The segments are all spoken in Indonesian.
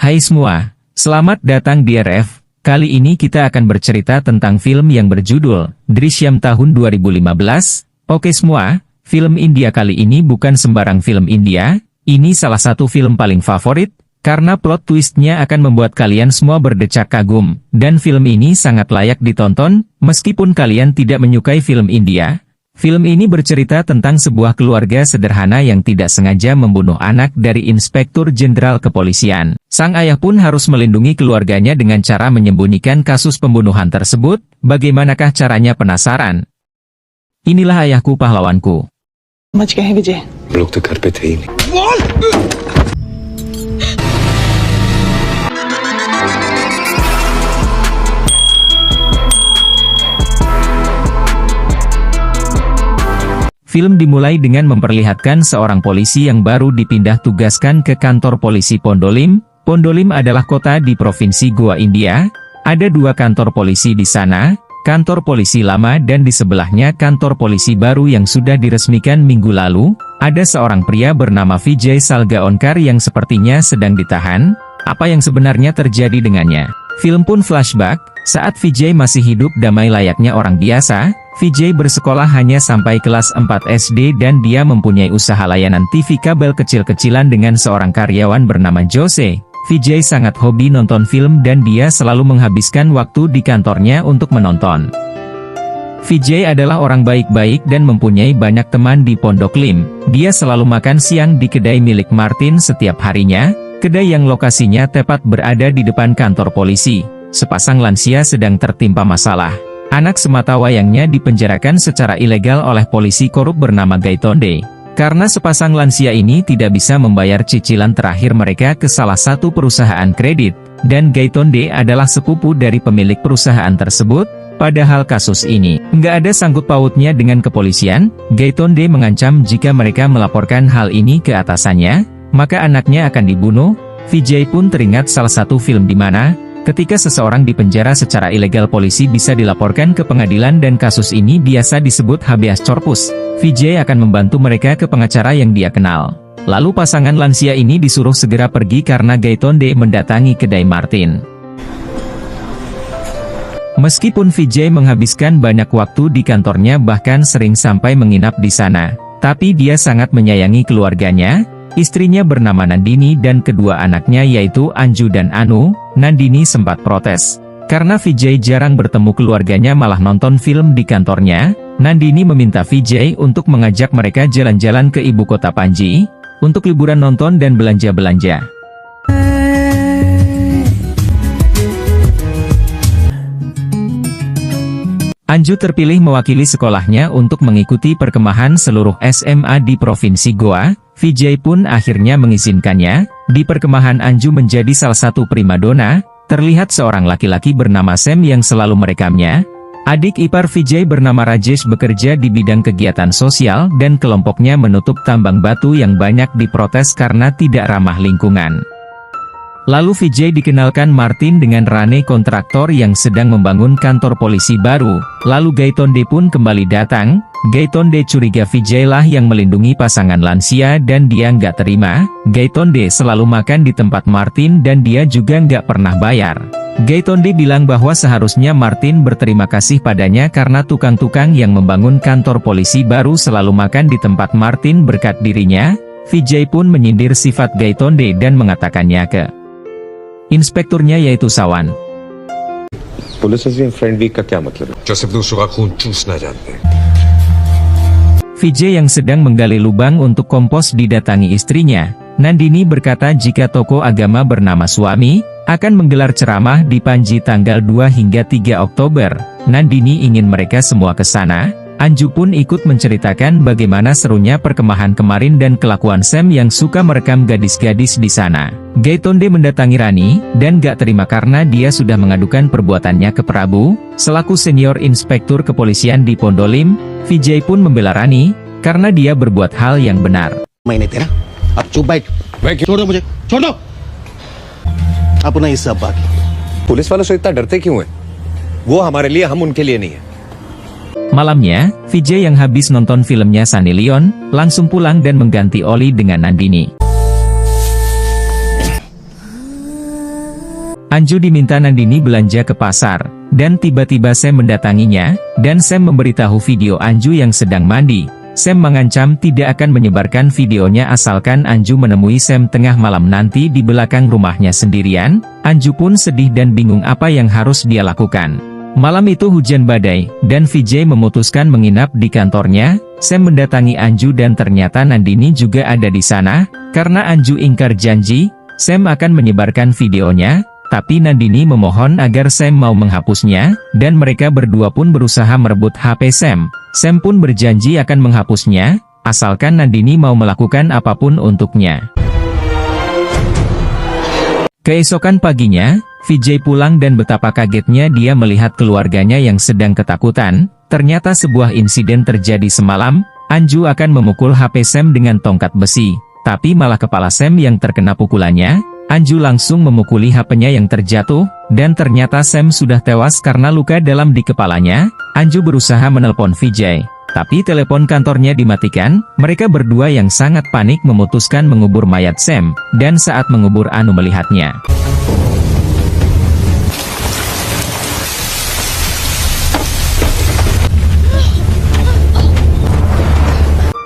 Hai semua, selamat datang di RF. Kali ini kita akan bercerita tentang film yang berjudul Drishyam tahun 2015. Oke semua, film India kali ini bukan sembarang film India. Ini salah satu film paling favorit, karena plot twistnya akan membuat kalian semua berdecak kagum. Dan film ini sangat layak ditonton, meskipun kalian tidak menyukai film India. Film ini bercerita tentang sebuah keluarga sederhana yang tidak sengaja membunuh anak dari Inspektur Jenderal Kepolisian. Sang ayah pun harus melindungi keluarganya dengan cara menyembunyikan kasus pembunuhan tersebut. Bagaimanakah caranya, penasaran? Inilah ayahku pahlawanku. समझ गए हैं विजय। लोग तो घर पे थे ही नहीं। Film dimulai dengan memperlihatkan seorang polisi yang baru dipindah tugaskan ke kantor polisi Pondolim. Pondolim adalah kota di Provinsi Goa, India. Ada dua kantor polisi di sana, kantor polisi lama dan di sebelahnya kantor polisi baru yang sudah diresmikan minggu lalu. Ada seorang pria bernama Vijay Salgaonkar yang sepertinya sedang ditahan. Apa yang sebenarnya terjadi dengannya? Film pun flashback, saat Vijay masih hidup damai layaknya orang biasa. Vijay bersekolah hanya sampai kelas 4 SD dan dia mempunyai usaha layanan TV kabel kecil-kecilan dengan seorang karyawan bernama Jose. Vijay sangat hobi nonton film dan dia selalu menghabiskan waktu di kantornya untuk menonton. Vijay adalah orang baik-baik dan mempunyai banyak teman di Pondok Lim. Dia selalu makan siang di kedai milik Martin setiap harinya, kedai yang lokasinya tepat berada di depan kantor polisi. Sepasang lansia sedang tertimpa masalah. Anak sematawayangnya dipenjarakan secara ilegal oleh polisi korup bernama Gaitonde. Karena sepasang lansia ini tidak bisa membayar cicilan terakhir mereka ke salah satu perusahaan kredit, dan Gaitonde adalah sepupu dari pemilik perusahaan tersebut. Padahal kasus ini nggak ada sangkut pautnya dengan kepolisian. Gaitonde mengancam jika mereka melaporkan hal ini ke atasannya, maka anaknya akan dibunuh. Vijay pun teringat salah satu film di mana ketika seseorang dipenjara secara ilegal, polisi bisa dilaporkan ke pengadilan dan kasus ini biasa disebut habeas corpus. Vijay akan membantu mereka ke pengacara yang dia kenal. Lalu pasangan lansia ini disuruh segera pergi karena Gaitonde mendatangi kedai Martin. Meskipun Vijay menghabiskan banyak waktu di kantornya bahkan sering sampai menginap di sana, tapi dia sangat menyayangi keluarganya. Istrinya bernama Nandini dan kedua anaknya yaitu Anju dan Anu. Nandini sempat protes. Karena Vijay jarang bertemu keluarganya malah nonton film di kantornya, Nandini meminta Vijay untuk mengajak mereka jalan-jalan ke ibu kota Panji, untuk liburan nonton dan belanja-belanja. Anju terpilih mewakili sekolahnya untuk mengikuti perkemahan seluruh SMA di Provinsi Goa. Vijay pun akhirnya mengizinkannya. Di perkemahan Anju menjadi salah satu primadona. Terlihat seorang laki-laki bernama Sam yang selalu merekamnya. Adik ipar Vijay bernama Rajesh bekerja di bidang kegiatan sosial dan kelompoknya menutup tambang batu yang banyak diprotes karena tidak ramah lingkungan. Lalu Vijay dikenalkan Martin dengan Rane, kontraktor yang sedang membangun kantor polisi baru. Lalu Gaitonde pun kembali datang. Gaitonde curiga Vijay lah yang melindungi pasangan lansia dan dia nggak terima. Gaitonde selalu makan di tempat Martin dan dia juga nggak pernah bayar. Gaitonde bilang bahwa seharusnya Martin berterima kasih padanya karena tukang-tukang yang membangun kantor polisi baru selalu makan di tempat Martin berkat dirinya. Vijay pun menyindir sifat Gaitonde dan mengatakannya ke inspekturnya yaitu Sawan. Police friend week का क्या मतलब है? जो सिर्फ दूसरों का खून चूसना जानते हैं। Vijay yang sedang menggali lubang untuk kompos didatangi istrinya. Nandini berkata jika tokoh agama bernama Suami akan menggelar ceramah di Panji tanggal 2 hingga 3 Oktober. Nandini ingin mereka semua ke sana. Anju pun ikut menceritakan bagaimana serunya perkemahan kemarin dan kelakuan Sam yang suka merekam gadis-gadis di sana. Gaitonde mendatangi Rani, dan gak terima karena dia sudah mengadukan perbuatannya ke Prabu, selaku senior inspektur kepolisian di Pondolim. Vijay pun membela Rani, karena dia berbuat hal yang benar. मैंने तेरा अब चुप बैठ छोड़ दो मुझे छोड़ दो अपना ये सब बाकी पुलिस वालों से इतना डरते क्यों हैं? वो हमारे लिए, हम उनके लिए नहीं है। Malamnya, Vijay yang habis nonton filmnya Sunny Leon, langsung pulang dan mengganti oli dengan Nandini. Anju diminta Nandini belanja ke pasar, dan tiba-tiba Sam mendatanginya, dan Sam memberitahu video Anju yang sedang mandi. Sam mengancam tidak akan menyebarkan videonya asalkan Anju menemui Sam tengah malam nanti di belakang rumahnya sendirian. Anju pun sedih dan bingung apa yang harus dia lakukan. Malam itu hujan badai, dan Vijay memutuskan menginap di kantornya. Sam mendatangi Anju dan ternyata Nandini juga ada di sana. Karena Anju ingkar janji, Sam akan menyebarkan videonya. Tapi Nandini memohon agar Sam mau menghapusnya, dan mereka berdua pun berusaha merebut HP Sam. Sam pun berjanji akan menghapusnya, asalkan Nandini mau melakukan apapun untuknya. Keesokan paginya, Vijay pulang dan betapa kagetnya dia melihat keluarganya yang sedang ketakutan. Ternyata sebuah insiden terjadi semalam. Anju akan memukul HP Sam dengan tongkat besi, tapi malah kepala Sam yang terkena pukulannya. Anju langsung memukuli HP-nya yang terjatuh, dan ternyata Sam sudah tewas karena luka dalam di kepalanya. Anju berusaha menelpon Vijay, tapi telepon kantornya dimatikan. Mereka berdua yang sangat panik memutuskan mengubur mayat Sam, dan saat mengubur Anu melihatnya.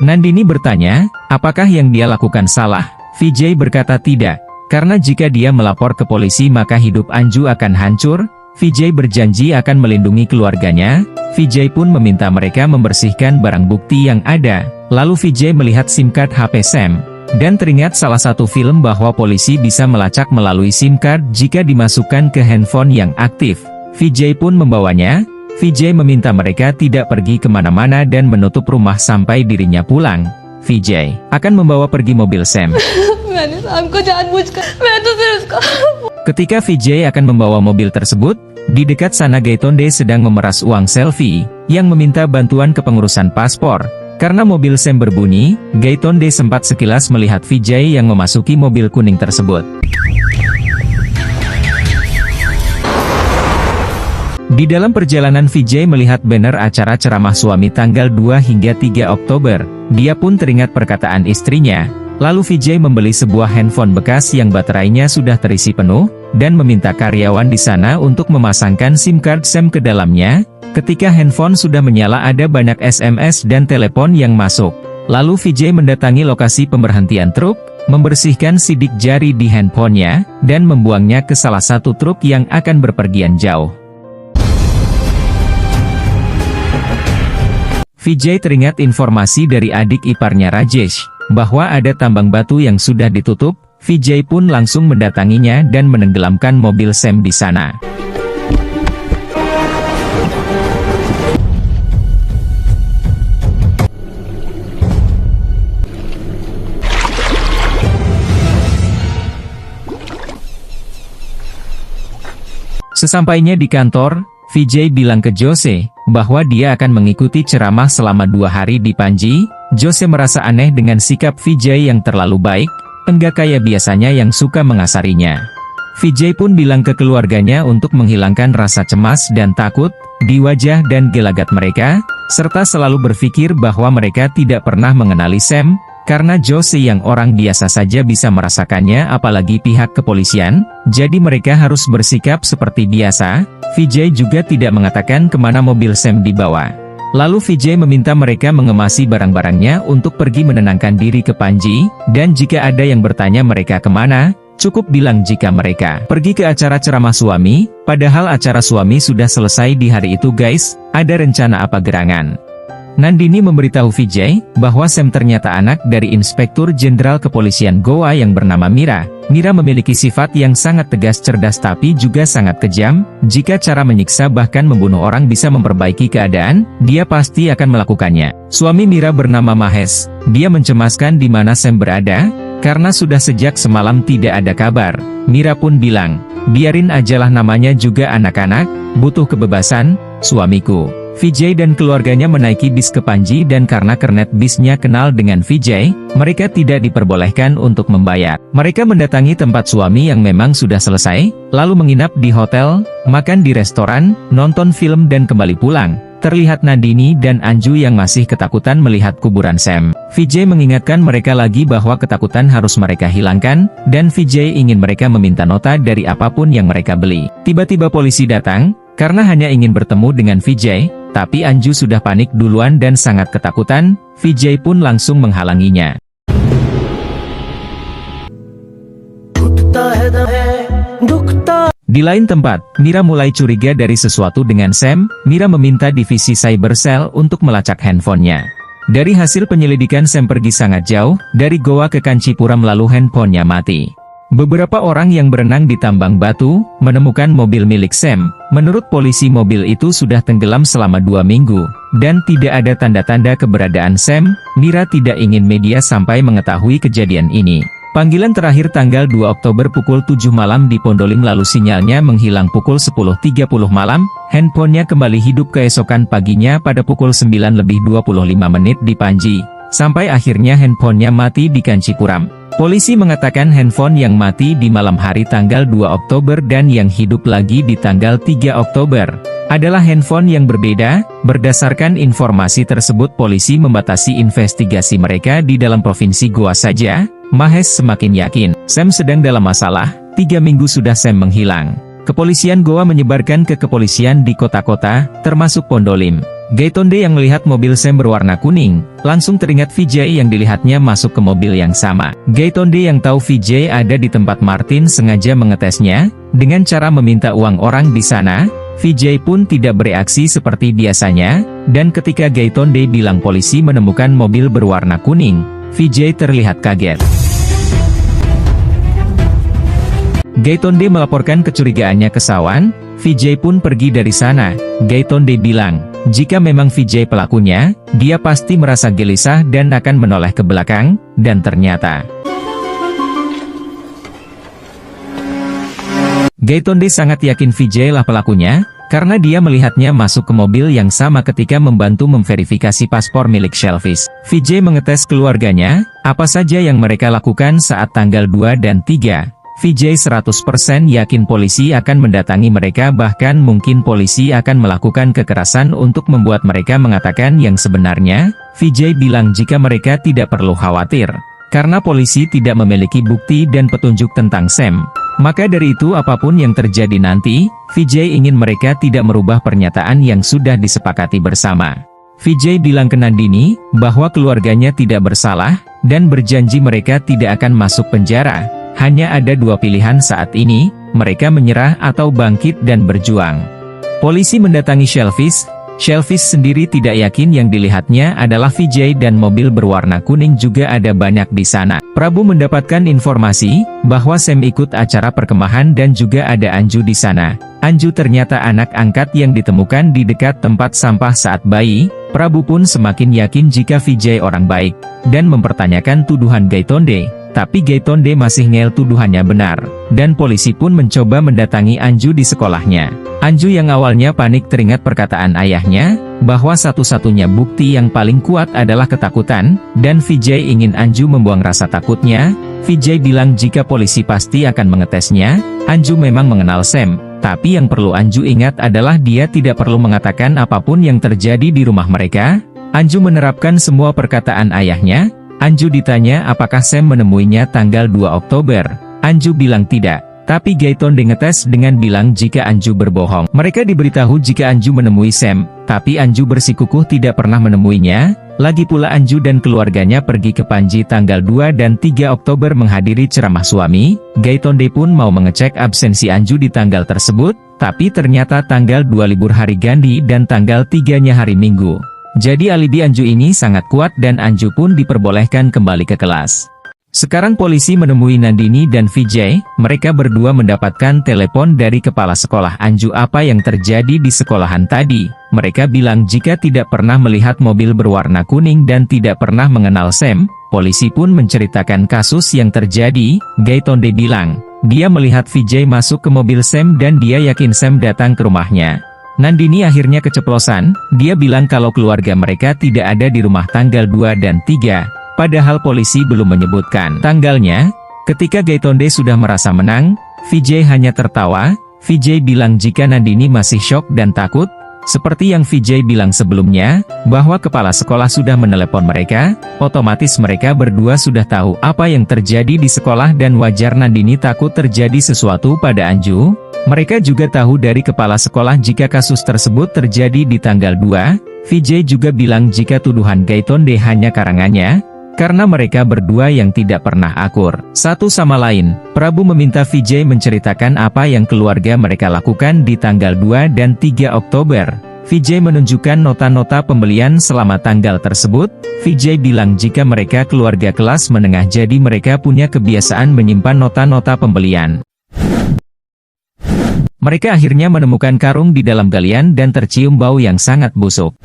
Nandini bertanya, apakah yang dia lakukan salah? Vijay berkata tidak. Karena jika dia melapor ke polisi maka hidup Anju akan hancur. Vijay berjanji akan melindungi keluarganya. Vijay pun meminta mereka membersihkan barang bukti yang ada. Lalu Vijay melihat SIM card HP Sam, dan teringat salah satu film bahwa polisi bisa melacak melalui SIM card jika dimasukkan ke handphone yang aktif. Vijay pun membawanya. Vijay meminta mereka tidak pergi kemana-mana dan menutup rumah sampai dirinya pulang. Vijay akan membawa pergi mobil Sam. Ketika Vijay akan membawa mobil tersebut, di dekat sana Gaitonde sedang memeras uang selfie, yang meminta bantuan kepengurusan paspor. Karena mobil Sam berbunyi, Gaitonde sempat sekilas melihat Vijay yang memasuki mobil kuning tersebut. Di dalam perjalanan Vijay melihat banner acara ceramah suami tanggal 2 hingga 3 Oktober. Dia pun teringat perkataan istrinya. Lalu Vijay membeli sebuah handphone bekas yang baterainya sudah terisi penuh, dan meminta karyawan di sana untuk memasangkan SIM card Sam ke dalamnya. Ketika handphone sudah menyala ada banyak SMS dan telepon yang masuk. Lalu Vijay mendatangi lokasi pemberhentian truk, membersihkan sidik jari di handphonenya, dan membuangnya ke salah satu truk yang akan berpergian jauh. Vijay teringat informasi dari adik iparnya Rajesh, bahwa ada tambang batu yang sudah ditutup. Vijay pun langsung mendatanginya dan menenggelamkan mobil Sam di sana. Sesampainya di kantor, Vijay bilang ke Jose, bahwa dia akan mengikuti ceramah selama 2 hari di Panji. Jose merasa aneh dengan sikap Vijay yang terlalu baik, enggak kayak biasanya yang suka mengasarinya. Vijay pun bilang ke keluarganya untuk menghilangkan rasa cemas dan takut di wajah dan gelagat mereka, serta selalu berpikir bahwa mereka tidak pernah mengenali Sam, karena Jose yang orang biasa saja bisa merasakannya apalagi pihak kepolisian, jadi mereka harus bersikap seperti biasa. Vijay juga tidak mengatakan kemana mobil Sam dibawa. Lalu Vijay meminta mereka mengemasi barang-barangnya untuk pergi menenangkan diri ke Panji, dan jika ada yang bertanya mereka kemana, cukup bilang jika mereka pergi ke acara ceramah suami, padahal acara suami sudah selesai di hari itu guys, ada rencana apa gerangan. Nandini memberitahu Vijay, bahwa Sam ternyata anak dari Inspektur Jenderal Kepolisian Goa yang bernama Mira. Mira memiliki sifat yang sangat tegas cerdas tapi juga sangat kejam. Jika cara menyiksa bahkan membunuh orang bisa memperbaiki keadaan, dia pasti akan melakukannya. Suami Mira bernama Mahesh. Dia mencemaskan di mana Sam berada, karena sudah sejak semalam tidak ada kabar. Mira pun bilang, biarin ajalah namanya juga anak-anak, butuh kebebasan, suamiku. Vijay dan keluarganya menaiki bis ke Panji dan karena kernet bisnya kenal dengan Vijay, mereka tidak diperbolehkan untuk membayar. Mereka mendatangi tempat suami yang memang sudah selesai, lalu menginap di hotel, makan di restoran, nonton film dan kembali pulang. terlihat Nandini dan Anju yang masih ketakutan melihat kuburan Sam. Vijay mengingatkan mereka lagi bahwa ketakutan harus mereka hilangkan, dan Vijay ingin mereka meminta nota dari apapun yang mereka beli. Tiba-tiba polisi datang, karena hanya ingin bertemu dengan Vijay, tapi Anju sudah panik duluan dan sangat ketakutan. Vijay pun langsung menghalanginya. Di lain tempat, Mira mulai curiga dari sesuatu dengan Sam. Mira meminta divisi Cyber Cell untuk melacak handphonenya. Dari hasil penyelidikan, Sam pergi sangat jauh, dari Goa ke Kancipura lalu handphonenya mati. Beberapa orang yang berenang di tambang batu, menemukan mobil milik Sam. Menurut polisi mobil itu sudah tenggelam selama 2 minggu, dan tidak ada tanda-tanda keberadaan Sam. Mira tidak ingin media sampai mengetahui kejadian ini. Panggilan terakhir tanggal 2 Oktober pukul 7 malam di Pondolim lalu sinyalnya menghilang pukul 10.30 malam, handphonenya kembali hidup keesokan paginya pada pukul 9.25 di Panji, sampai akhirnya handphonenya mati di Kancipuram. Polisi mengatakan handphone yang mati di malam hari tanggal 2 Oktober dan yang hidup lagi di tanggal 3 Oktober adalah handphone yang berbeda. Berdasarkan informasi tersebut polisi membatasi investigasi mereka di dalam provinsi Goa saja. Mahes semakin yakin, Sam sedang dalam masalah. 3 minggu sudah Sam menghilang. Kepolisian Goa menyebarkan ke kepolisian di kota-kota, termasuk Pondolim. Gaitonde yang melihat mobil Sam berwarna kuning, langsung teringat Vijay yang dilihatnya masuk ke mobil yang sama. Gaitonde yang tahu Vijay ada di tempat Martin sengaja mengetesnya, dengan cara meminta uang orang di sana. Vijay pun tidak bereaksi seperti biasanya, dan ketika Gaitonde bilang polisi menemukan mobil berwarna kuning, Vijay terlihat kaget. Gaitonde melaporkan kecurigaannya ke Sawan. Vijay pun pergi dari sana. Gaitonde bilang, jika memang Vijay pelakunya, dia pasti merasa gelisah dan akan menoleh ke belakang, dan ternyata Gaitonde sangat yakin Vijay lah pelakunya, karena dia melihatnya masuk ke mobil yang sama ketika membantu memverifikasi paspor milik Shelfish. Vijay mengetes keluarganya, apa saja yang mereka lakukan saat tanggal 2 dan 3. Vijay 100% yakin polisi akan mendatangi mereka, bahkan mungkin polisi akan melakukan kekerasan untuk membuat mereka mengatakan yang sebenarnya. Vijay bilang jika mereka tidak perlu khawatir, karena polisi tidak memiliki bukti dan petunjuk tentang Sam. Maka dari itu apapun yang terjadi nanti, Vijay ingin mereka tidak merubah pernyataan yang sudah disepakati bersama. Vijay bilang ke Nandini, bahwa keluarganya tidak bersalah, dan berjanji mereka tidak akan masuk penjara. Hanya ada 2 pilihan saat ini, mereka menyerah atau bangkit dan berjuang. Polisi mendatangi Shelfish. Shelfish sendiri tidak yakin yang dilihatnya adalah Vijay dan mobil berwarna kuning juga ada banyak di sana. Prabu mendapatkan informasi bahwa Sam ikut acara perkemahan dan juga ada Anju di sana. Anju ternyata anak angkat yang ditemukan di dekat tempat sampah saat bayi. Prabu pun semakin yakin jika Vijay orang baik, dan mempertanyakan tuduhan Gaitonde. Tapi Gaitonde masih ngeyel tuduhannya benar, dan polisi pun mencoba mendatangi Anju di sekolahnya. Anju yang awalnya panik teringat perkataan ayahnya, bahwa satu-satunya bukti yang paling kuat adalah ketakutan, dan Vijay ingin Anju membuang rasa takutnya. Vijay bilang jika polisi pasti akan mengetesnya. Anju memang mengenal Sam, tapi yang perlu Anju ingat adalah dia tidak perlu mengatakan apapun yang terjadi di rumah mereka. Anju menerapkan semua perkataan ayahnya. Anju ditanya apakah Sam menemuinya tanggal 2 Oktober. Anju bilang tidak, tapi Gaitonde ngetes dengan bilang jika Anju berbohong. Mereka diberitahu jika Anju menemui Sam, tapi Anju bersikukuh tidak pernah menemuinya. Lagi pula Anju dan keluarganya pergi ke Panji tanggal 2 dan 3 Oktober menghadiri ceramah suami. Gaitonde pun mau mengecek absensi Anju di tanggal tersebut, tapi ternyata tanggal 2 libur hari Gandhi dan tanggal 3-nya hari Minggu. Jadi alibi Anju ini sangat kuat dan Anju pun diperbolehkan kembali ke kelas. Sekarang polisi menemui Nandini dan Vijay. Mereka berdua mendapatkan telepon dari kepala sekolah Anju apa yang terjadi di sekolahan tadi. Mereka bilang jika tidak pernah melihat mobil berwarna kuning dan tidak pernah mengenal Sam. Polisi pun menceritakan kasus yang terjadi. Gaitonde bilang, dia melihat Vijay masuk ke mobil Sam dan dia yakin Sam datang ke rumahnya. Nandini akhirnya keceplosan. Dia bilang kalau keluarga mereka tidak ada di rumah tanggal 2 dan 3. Padahal polisi belum menyebutkan tanggalnya. Ketika Gaitonde sudah merasa menang, Vijay hanya tertawa. Vijay bilang jika Nandini masih syok dan takut, Seperti yang Vijay bilang sebelumnya, bahwa kepala sekolah sudah menelepon mereka, otomatis mereka berdua sudah tahu apa yang terjadi di sekolah dan wajar Nandini takut terjadi sesuatu pada Anju. Mereka juga tahu dari kepala sekolah jika kasus tersebut terjadi di tanggal 2, Vijay juga bilang jika tuduhan Gaitonde hanya karangannya, karena mereka berdua yang tidak pernah akur satu sama lain. Prabu meminta Vijay menceritakan apa yang keluarga mereka lakukan di tanggal 2 dan 3 Oktober. Vijay menunjukkan nota-nota pembelian selama tanggal tersebut. Vijay bilang jika mereka keluarga kelas menengah jadi mereka punya kebiasaan menyimpan nota-nota pembelian. Mereka akhirnya menemukan karung di dalam galian dan tercium bau yang sangat busuk.